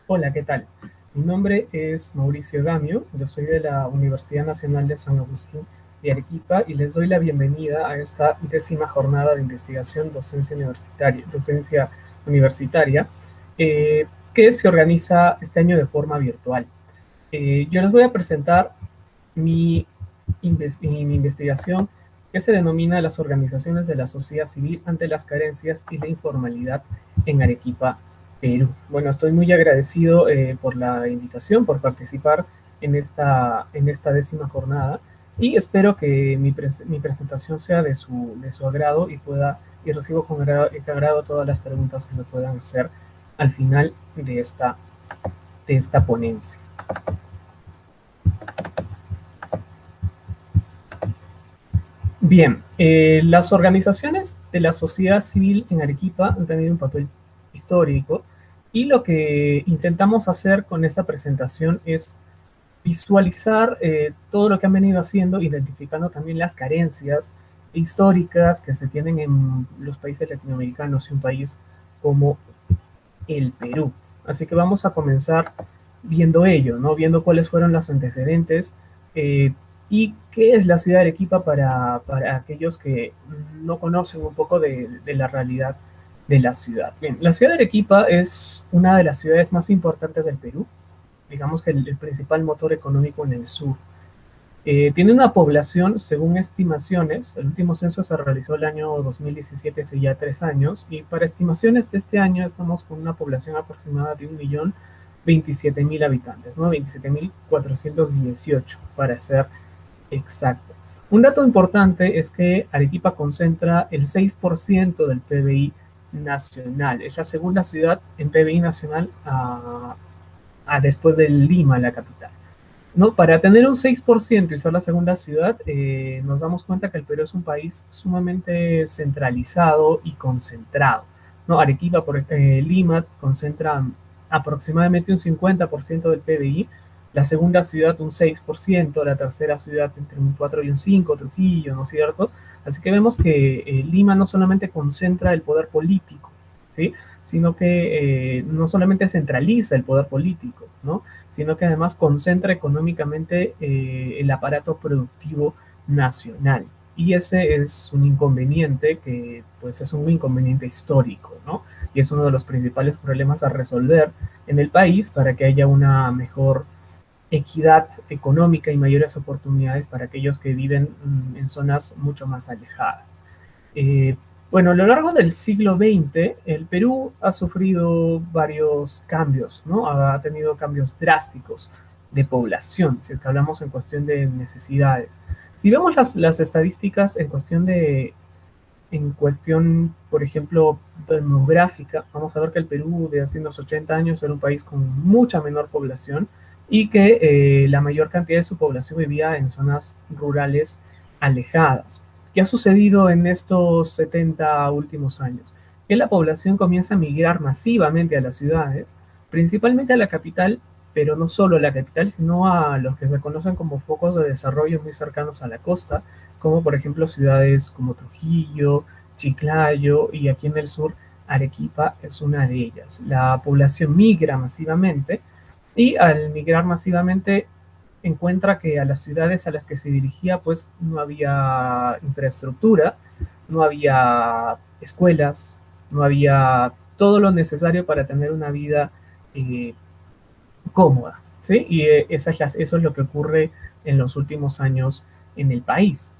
Hola, ¿qué tal? Mi nombre es Mauricio Gamio, yo soy de la Universidad Nacional de San Agustín de Arequipa y les doy la bienvenida a esta 10ª jornada de investigación docencia universitaria, que se organiza este año de forma virtual. Yo les voy a presentar mi, mi investigación que se denomina Las organizaciones de la sociedad civil ante las carencias y la informalidad en Arequipa, Perú. Bueno, estoy muy agradecido por la invitación, por participar en esta 10ª jornada y espero que mi presentación sea de su agrado y recibo con agrado todas las preguntas que me puedan hacer al final de esta ponencia. Bien, las organizaciones de la sociedad civil en Arequipa han tenido un papel histórico y lo que intentamos hacer con esta presentación es visualizar todo lo que han venido haciendo, identificando también las carencias históricas que se tienen en los países latinoamericanos y un país como el Perú. Así que vamos a comenzar viendo ello, ¿no? Viendo cuáles fueron los antecedentes eh, y qué es la ciudad de Arequipa para aquellos que no conocen un poco de la realidad de la ciudad. Bien, la ciudad de Arequipa es una de las ciudades más importantes del Perú, digamos que el principal motor económico en el sur. Tiene una población, según estimaciones, el último censo se realizó el año 2017, hace ya 3 años, y para estimaciones de este año estamos con una población aproximada de 1.027.000 habitantes, ¿no? 27.418 para ser exacto. Un dato importante es que Arequipa concentra el 6% del PBI nacional. Es la segunda ciudad en PBI nacional después de Lima, la capital. ¿No? Para tener un 6% y ser la segunda ciudad, nos damos cuenta que el Perú es un país sumamente centralizado y concentrado. ¿No? Arequipa, Lima, concentra aproximadamente un 50% del PBI, la segunda ciudad un 6%, la tercera ciudad entre un 4 y un 5, Trujillo, ¿no es cierto? Así que vemos que Lima no solamente concentra el poder político, ¿sí? Sino que no solamente centraliza el poder político, ¿no? Sino que además concentra económicamente el aparato productivo nacional. Y ese es un inconveniente que pues es un inconveniente histórico, ¿no? Y es uno de los principales problemas a resolver en el país para que haya una mejor equidad económica y mayores oportunidades para aquellos que viven en zonas mucho más alejadas. Eh, bueno, a lo largo del siglo XX, el Perú ha sufrido varios cambios, ¿no? Ha tenido cambios drásticos de población, si es que hablamos en cuestión de necesidades. Si vemos las estadísticas en cuestión, por ejemplo, demográfica, vamos a ver que el Perú de hace unos 80 años era un país con mucha menor población y que la mayor cantidad de su población vivía en zonas rurales alejadas. ¿Qué ha sucedido en estos 70 últimos años? Que la población comienza a migrar masivamente a las ciudades, principalmente a la capital, pero no solo a la capital, sino a los que se conocen como focos de desarrollo muy cercanos a la costa, como por ejemplo ciudades como Trujillo, Chiclayo y aquí en el sur Arequipa es una de ellas. La población migra masivamente y al migrar masivamente encuentra que a las ciudades a las que se dirigía pues no había infraestructura, no había escuelas, no había todo lo necesario para tener una vida eh, cómoda, ¿sí? Y eso es lo que ocurre en los últimos años en el país.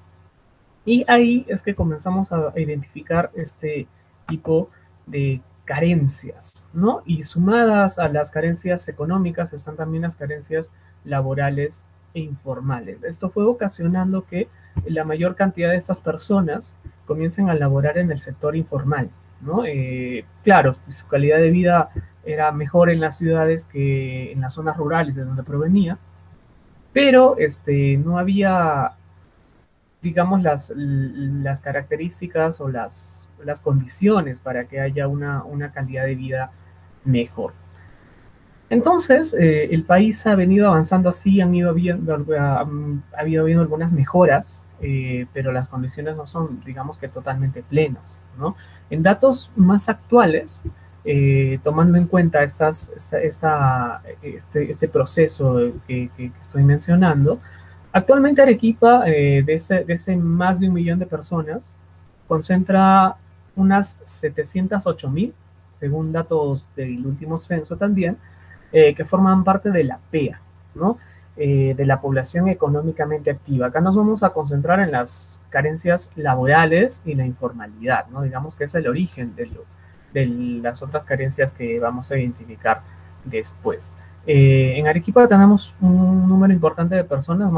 Y ahí es que comenzamos a identificar este tipo de carencias, ¿no? Y sumadas a las carencias económicas están también las carencias laborales e informales. Esto fue ocasionando que la mayor cantidad de estas personas comiencen a laborar en el sector informal, ¿no? Claro, su calidad de vida era mejor en las ciudades que en las zonas rurales de donde provenía, pero no había digamos, las características o las condiciones para que haya una calidad de vida mejor. Entonces, el país ha venido avanzando así, ha habido habido algunas mejoras, pero las condiciones no son, digamos que totalmente plenas, ¿no? En datos más actuales, tomando en cuenta este proceso que estoy mencionando, actualmente Arequipa, de ese más de 1 millón de personas, concentra unas 708.000, según datos del último censo también, que forman parte de la PEA, ¿no? De la población económicamente activa. Acá nos vamos a concentrar en las carencias laborales y la informalidad, ¿no? Digamos que es el origen de las otras carencias que vamos a identificar después. En Arequipa tenemos un número importante de personas, de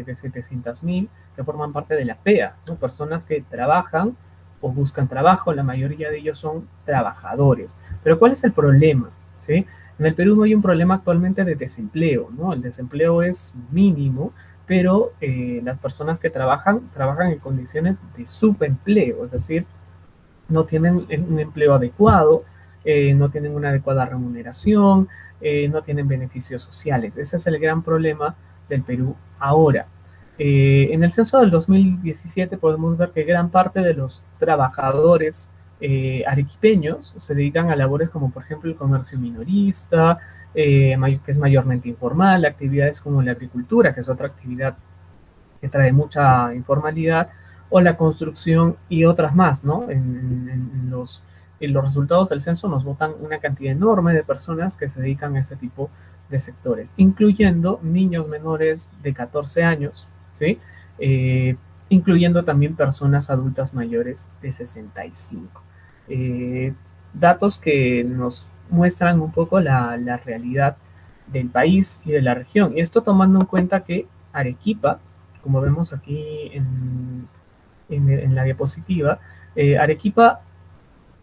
700.000, que forman parte de la PEA, ¿no? Personas que trabajan o buscan trabajo, la mayoría de ellos son trabajadores. Pero ¿cuál es el problema? ¿Sí? En el Perú no hay un problema actualmente de desempleo, ¿no? El desempleo es mínimo, pero las personas que trabajan en condiciones de subempleo, es decir, no tienen un empleo adecuado, no tienen una adecuada remuneración, no tienen beneficios sociales. Ese es el gran problema del Perú ahora. En el censo del 2017 podemos ver que gran parte de los trabajadores arequipeños se dedican a labores como por ejemplo el comercio minorista, que es mayormente informal, actividades como la agricultura, que es otra actividad que trae mucha informalidad, o la construcción y otras más, ¿no? En los resultados del censo nos votan una cantidad enorme de personas que se dedican a ese tipo de sectores, incluyendo niños menores de 14 años, ¿sí? Incluyendo también personas adultas mayores de 65. Eh, Datos que nos muestran un poco la realidad del país y de la región. Y esto tomando en cuenta que Arequipa, como vemos aquí en la diapositiva, Arequipa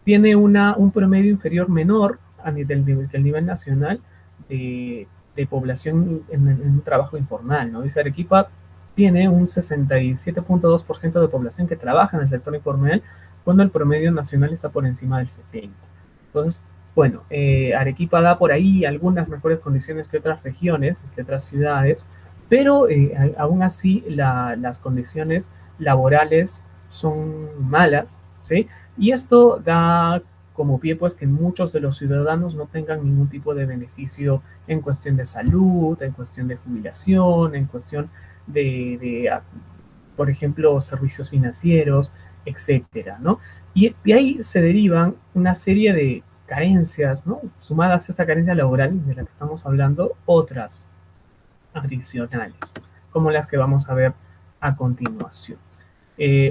tiene un promedio inferior menor que el nivel nacional de población en un trabajo informal, ¿no? Dice Arequipa tiene un 67.2% de población que trabaja en el sector informal, cuando el promedio nacional está por encima del 70%. Entonces, bueno, Arequipa da por ahí algunas mejores condiciones que otras regiones, que otras ciudades, pero aún así las condiciones laborales son malas, ¿sí? Y esto da como pie pues que muchos de los ciudadanos no tengan ningún tipo de beneficio en cuestión de salud, en cuestión de jubilación, en cuestión de por ejemplo, servicios financieros, etcétera, ¿no? Y de ahí se derivan una serie de carencias, ¿no? Sumadas a esta carencia laboral de la que estamos hablando, otras adicionales, como las que vamos a ver a continuación.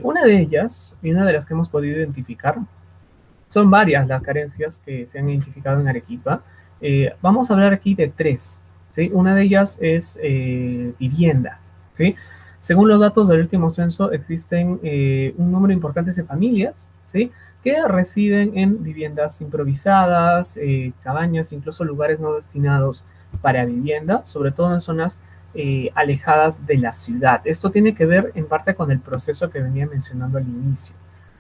Una de ellas, y una de las que hemos podido identificar, son varias las carencias que se han identificado en Arequipa. Vamos a hablar aquí de tres, ¿sí? Una de ellas es vivienda, ¿sí? Según los datos del último censo, existen un número importante de familias, ¿sí? Que residen en viviendas improvisadas, cabañas, incluso lugares no destinados para vivienda, sobre todo en zonas alejadas de la ciudad. Esto tiene que ver en parte con el proceso que venía mencionando al inicio,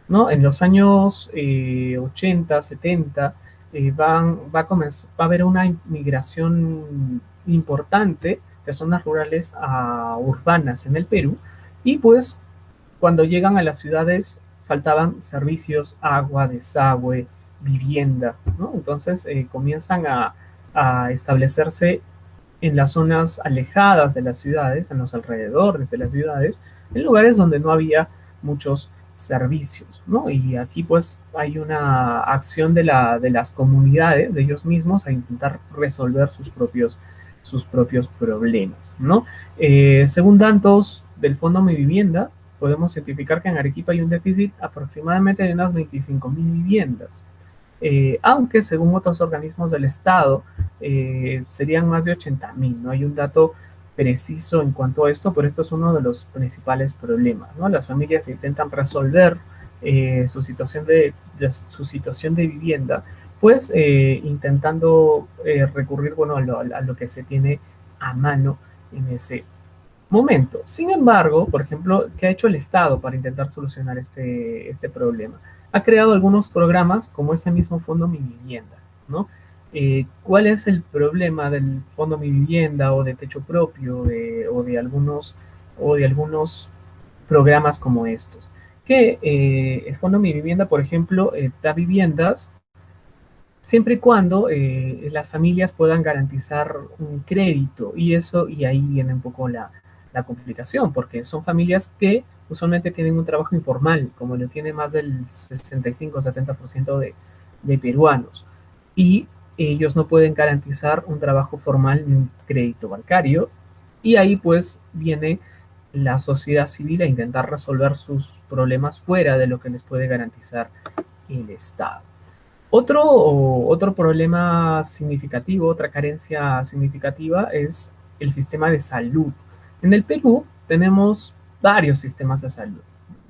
¿no? En los años 80, 70, va a haber una migración importante de zonas rurales a urbanas en el Perú, y pues cuando llegan a las ciudades faltaban servicios, agua, desagüe, vivienda, ¿no? Entonces comienzan a establecerse en las zonas alejadas de las ciudades, en los alrededores de las ciudades, en lugares donde no había muchos servicios, ¿no? Y aquí pues hay una acción de las comunidades, de ellos mismos, a intentar resolver sus propios problemas, ¿no? Según datos del Fondo Mi Vivienda, podemos identificar que en Arequipa hay un déficit aproximadamente de unas 25.000 viviendas, aunque según otros organismos del Estado serían más de 80.000. No hay un dato preciso en cuanto a esto, pero esto es uno de los principales problemas, ¿no? Las familias intentan resolver su situación de vivienda, pues intentando recurrir, bueno, a lo que se tiene a mano en ese momento. Sin embargo, por ejemplo, ¿qué ha hecho el Estado para intentar solucionar este problema? Ha creado algunos programas como ese mismo Fondo Mi Vivienda, ¿no? ¿Cuál es el problema del Fondo Mi Vivienda o de Techo Propio o de algunos programas como estos? Que el Fondo Mi Vivienda, por ejemplo, da viviendas siempre y cuando las familias puedan garantizar un crédito y ahí viene un poco la complicación, porque son familias que usualmente tienen un trabajo informal, como lo tiene más del 65-70% de peruanos, y ellos no pueden garantizar un trabajo formal ni un crédito bancario, y ahí pues viene la sociedad civil a intentar resolver sus problemas fuera de lo que les puede garantizar el Estado. Otro problema significativo, otra carencia significativa es el sistema de salud. En el Perú tenemos varios sistemas de salud.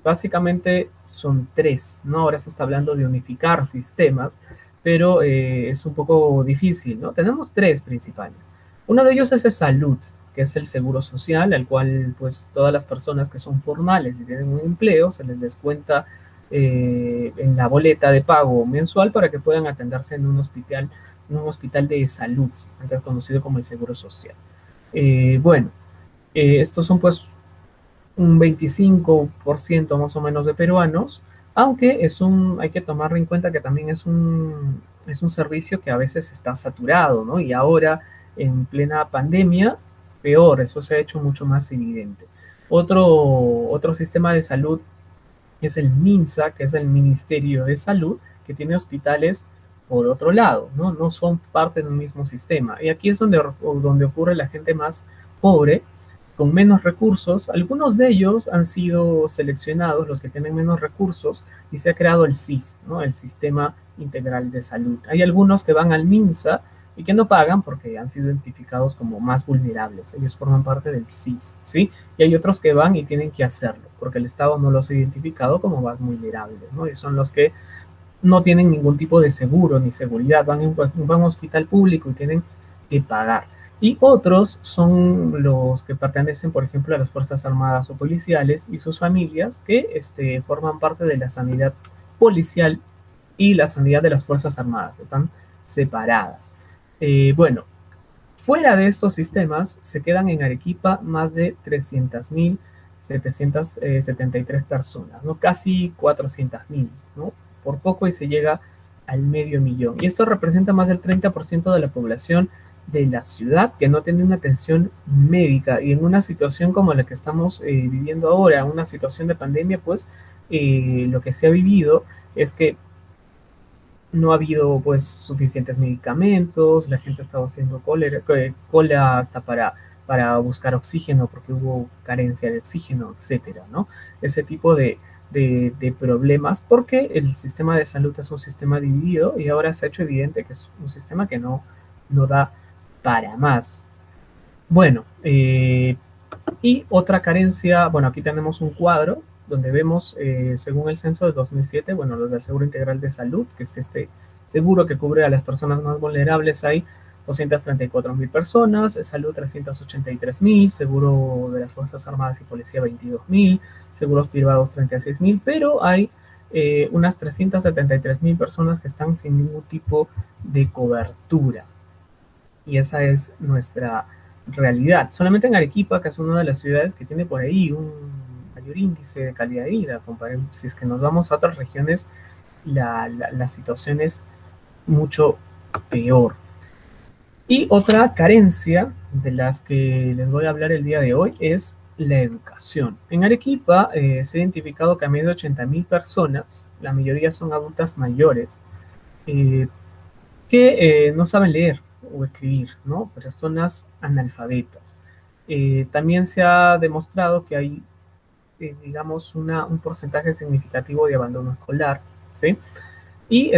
Básicamente son tres, ¿no? Ahora se está hablando de unificar sistemas, pero es un poco difícil, ¿no? Tenemos tres principales. Uno de ellos es de salud, que es el seguro social, al cual pues todas las personas que son formales y tienen un empleo se les descuenta en la boleta de pago mensual para que puedan atenderse en un hospital de salud, antes conocido como el Seguro Social. Bueno, estos son pues un 25% más o menos de peruanos, aunque hay que tomar en cuenta que también es un servicio que a veces está saturado, ¿no? Y ahora, en plena pandemia, peor, eso se ha hecho mucho más evidente. Otro sistema de salud es el MINSA, que es el Ministerio de Salud, que tiene hospitales por otro lado, ¿no? No son parte de un mismo sistema. Y aquí es donde ocurre la gente más pobre, con menos recursos. Algunos de ellos han sido seleccionados, los que tienen menos recursos, y se ha creado el SIS, ¿no? El Sistema Integral de Salud. Hay algunos que van al MINSA y que no pagan porque han sido identificados como más vulnerables. Ellos forman parte del SIS, ¿sí? Y hay otros que van y tienen que hacerlo, porque el Estado no los ha identificado como más vulnerables, ¿no? Y son los que no tienen ningún tipo de seguro ni seguridad, van a un hospital público y tienen que pagar. Y otros son los que pertenecen, por ejemplo, a las Fuerzas Armadas o policiales y sus familias que forman parte de la sanidad policial y la sanidad de las Fuerzas Armadas, están separadas. Bueno, fuera de estos sistemas, se quedan en Arequipa más de 300.773 personas, ¿no? Casi 400.000, ¿no? Por poco y se llega al medio millón. Y esto representa más del 30% de la población de la ciudad que no tiene una atención médica. Y en una situación como la que estamos viviendo ahora, una situación de pandemia, pues lo que se ha vivido es que no ha habido pues suficientes medicamentos, la gente ha estado haciendo cola hasta para buscar oxígeno porque hubo carencia de oxígeno, etcétera, ¿no? Ese tipo de problemas porque el sistema de salud es un sistema dividido y ahora se ha hecho evidente que es un sistema que no da para más. Bueno, y otra carencia, bueno, aquí tenemos un cuadro donde vemos, según el censo de 2007, bueno, los del Seguro Integral de Salud, que es este seguro que cubre a las personas más vulnerables, hay 234.000 personas, salud 383.000, seguro de las Fuerzas Armadas y Policía 22.000, seguros privados 36.000, pero hay unas 373.000 personas que están sin ningún tipo de cobertura. Y esa es nuestra realidad. Solamente en Arequipa, que es una de las ciudades que tiene por ahí un mayor índice de calidad de vida, si es que nos vamos a otras regiones, la situación es mucho peor. Y otra carencia de las que les voy a hablar el día de hoy es la educación. En Arequipa se ha identificado que a medio de 80.000 personas, la mayoría son adultas mayores, eh, que no saben leer o escribir, ¿no? Personas analfabetas. También se ha demostrado que hay, digamos, un porcentaje significativo de abandono escolar, ¿sí? Y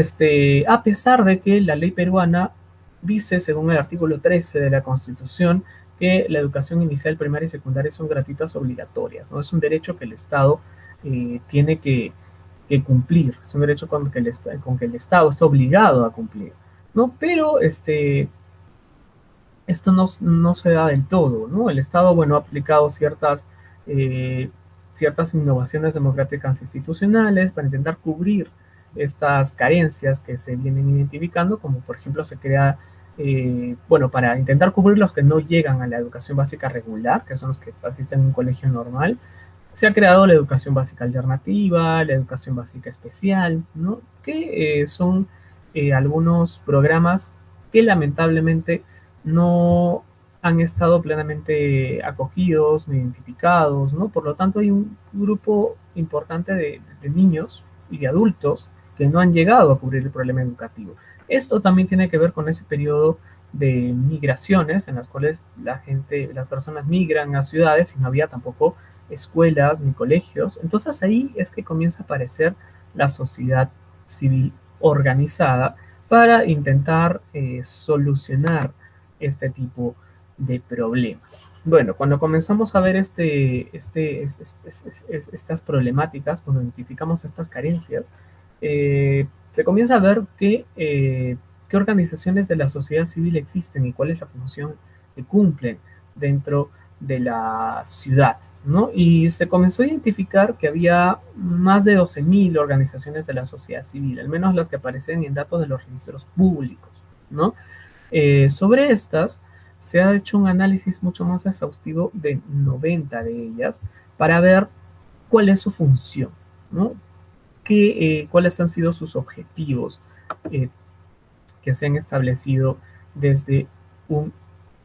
a pesar de que la ley peruana dice, según el artículo 13 de la Constitución, que la educación inicial, primaria y secundaria son gratuitas obligatorias, ¿no? Es un derecho que el Estado tiene que cumplir, es un derecho con que el Estado está obligado a cumplir, ¿no? Pero esto no se da del todo, ¿no? El Estado, bueno, ha aplicado eh, ciertas innovaciones democráticas institucionales para intentar cubrir estas carencias que se vienen identificando, como por ejemplo se crea, bueno, para intentar cubrir los que no llegan a la educación básica regular, que son los que asisten a un colegio normal, se ha creado la educación básica alternativa, la educación básica especial, ¿no? Que son algunos programas que lamentablemente no han estado plenamente acogidos, ni identificados, ¿no? Por lo tanto, hay un grupo importante de niños y de adultos que no han llegado a cubrir el problema educativo. Esto también tiene que ver con ese periodo de migraciones en las cuales las personas migran a ciudades y no había tampoco escuelas ni colegios. Entonces ahí es que comienza a aparecer la sociedad civil organizada para intentar solucionar este tipo de problemas. Bueno, cuando comenzamos a ver estas problemáticas, cuando identificamos estas carencias, se comienza a ver qué organizaciones de la sociedad civil existen y cuál es la función que cumplen dentro de la ciudad, ¿no? Y se comenzó a identificar que había más de 12.000 organizaciones de la sociedad civil, al menos las que aparecen en datos de los registros públicos, ¿no? Sobre estas, se ha hecho un análisis mucho más exhaustivo de 90 de ellas para ver cuál es su función, ¿no? Cuáles han sido sus objetivos eh, que se han establecido desde un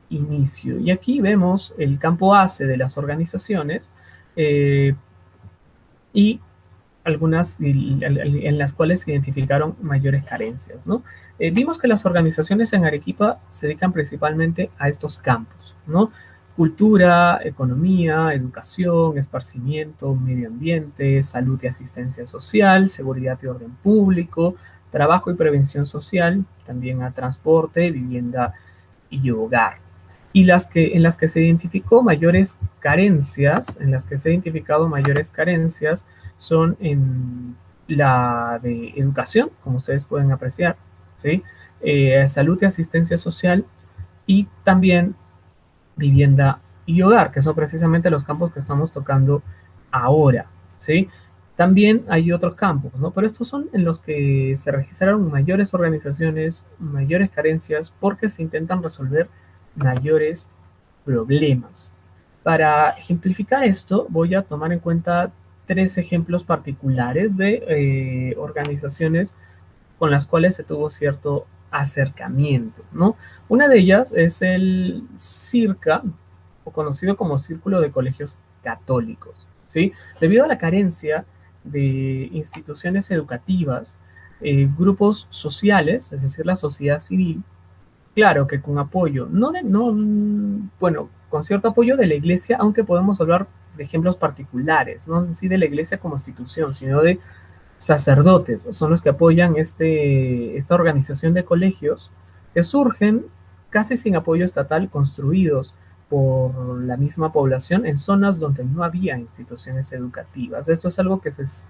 inicio. Y aquí vemos el campo base de las organizaciones eh, y algunas en las cuales se identificaron mayores carencias, ¿no? Vimos que las organizaciones en Arequipa se dedican principalmente a estos campos, ¿no? Cultura, economía, educación, esparcimiento, medio ambiente, salud y asistencia social, seguridad y orden público, trabajo y prevención social, también a transporte, vivienda y hogar. Y en las que se identificó mayores carencias, en las que se ha identificado mayores carencias, son en la de educación, como ustedes pueden apreciar, ¿sí? Salud y asistencia social y también vivienda y hogar, que son precisamente los campos que estamos tocando ahora, ¿sí? También hay otros campos, ¿no? Pero estos son en los que se registraron mayores organizaciones, mayores carencias, porque se intentan resolver mayores problemas. Para ejemplificar esto, voy a tomar en cuenta tres ejemplos particulares de organizaciones con las cuales se tuvo cierto acercamiento, ¿no? Una de ellas es el CIRCA, o conocido como Círculo de Colegios Católicos, ¿sí? Debido a la carencia de instituciones educativas, grupos sociales, es decir, la sociedad civil, claro que con apoyo, bueno, con cierto apoyo de la iglesia, aunque podemos hablar de ejemplos particulares, no en sí de la iglesia como institución, sino de sacerdotes, son los que apoyan esta organización de colegios que surgen casi sin apoyo estatal, construidos por la misma población en zonas donde no había instituciones educativas. Esto es algo que se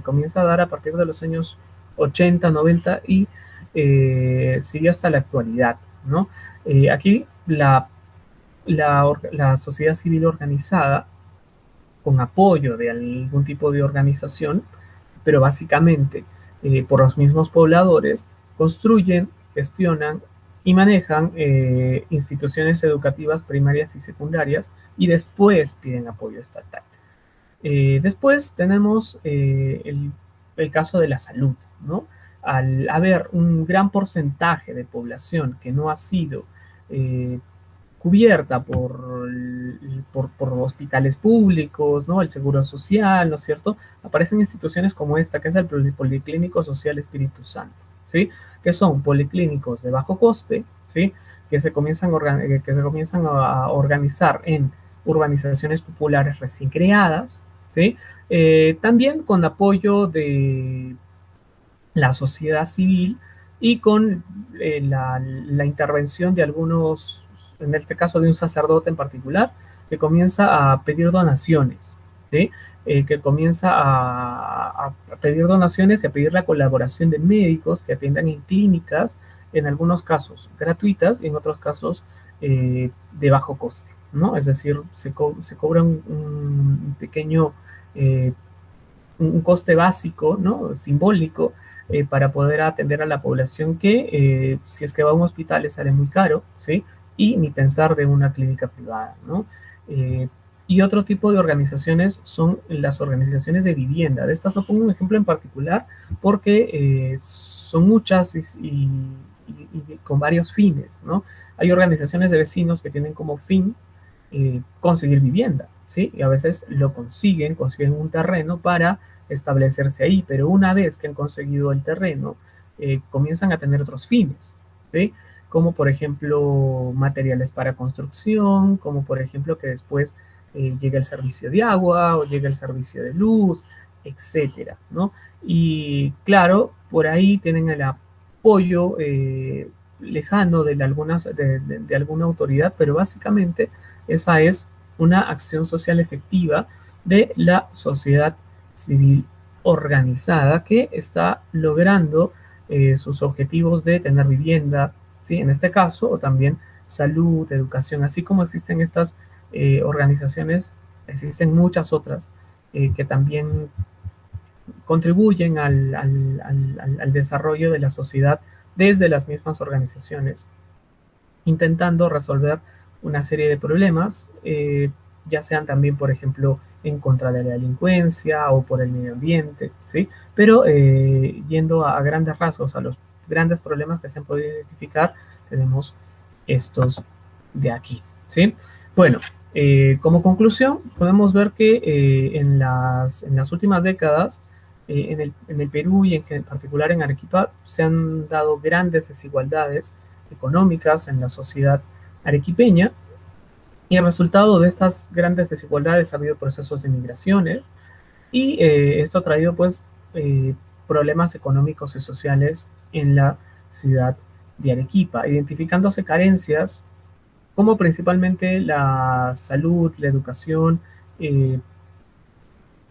comienza a dar a partir de los años 80, 90 y sigue hasta la actualidad, ¿no? Aquí la sociedad civil organizada, con apoyo de algún tipo de organización, pero básicamente por los mismos pobladores, construyen, gestionan y manejan instituciones educativas primarias y secundarias y después piden apoyo estatal. Después tenemos el caso de la salud, ¿no? Al haber un gran porcentaje de población que no ha sido eh, cubierta por hospitales públicos, ¿no? El seguro social, ¿no es cierto? Aparecen instituciones como esta, que es el Policlínico Social Espíritu Santo, ¿sí? Que son policlínicos de bajo coste, ¿sí? Que se comienzan a organizar en urbanizaciones populares recién creadas, ¿sí? También con apoyo de la sociedad civil y con la intervención de algunos, en este caso de un sacerdote en particular, que comienza a pedir donaciones, ¿sí? Que comienza a pedir donaciones y a pedir la colaboración de médicos que atiendan en clínicas, en algunos casos gratuitas y en otros casos de bajo coste, ¿no? Es decir, se cobra un pequeño eh, un coste básico, ¿no? Simbólico, para poder atender a la población que, si es que va a un hospital, le sale muy caro, ¿sí? Y ni pensar de una clínica privada, ¿no? Eh, Y otro tipo de organizaciones son las organizaciones de vivienda. De estas no pongo un ejemplo en particular porque son muchas y con varios fines, ¿no? Hay organizaciones de vecinos que tienen como fin conseguir vivienda, ¿sí? Y a veces lo consiguen un terreno para establecerse ahí, pero una vez que han conseguido el terreno, comienzan a tener otros fines, ¿sí? Como por ejemplo materiales para construcción, como por ejemplo que después llegue el servicio de agua o llegue el servicio de luz, etcétera, ¿no? Y claro, por ahí tienen el apoyo lejano de alguna autoridad, pero básicamente esa es una acción social efectiva de la sociedad civil organizada que está logrando sus objetivos de tener vivienda, ¿sí? En este caso, o también salud, educación, así como existen estas organizaciones, existen muchas otras que también contribuyen al desarrollo de la sociedad desde las mismas organizaciones, intentando resolver una serie de problemas, ya sean también, por ejemplo, en contra de la delincuencia o por el medio ambiente, ¿sí? Pero yendo a grandes rasgos, a los grandes problemas que se han podido identificar, tenemos estos de aquí, ¿sí? Bueno, como conclusión, podemos ver que en las últimas décadas, en el Perú y en particular en Arequipa, se han dado grandes desigualdades económicas en la sociedad arequipeña y el resultado de estas grandes desigualdades ha habido procesos de migraciones y esto ha traído pues problemas económicos y sociales en la ciudad de Arequipa, identificándose carencias como principalmente la salud, la educación, eh,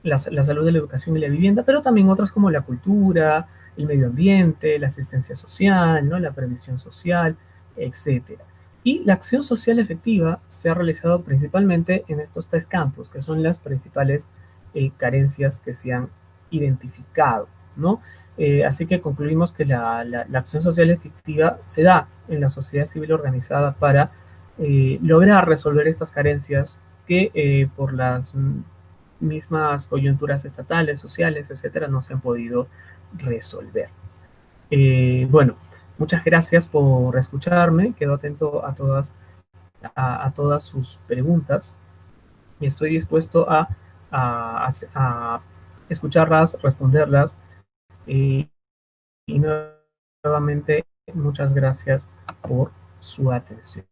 la salud de la educación y la vivienda, pero también otras como la cultura, el medio ambiente, la asistencia social, ¿no? La previsión social, etcétera. Y la acción social efectiva se ha realizado principalmente en estos tres campos, que son las principales carencias que se han identificado, ¿no? Así que concluimos que la acción social efectiva se da en la sociedad civil organizada para lograr resolver estas carencias que por las mismas coyunturas estatales, sociales, etcétera, no se han podido resolver. Bueno, muchas gracias por escucharme. Quedo atento a todas sus preguntas y estoy dispuesto a escucharlas, responderlas. Y, y nuevamente, muchas gracias por su atención.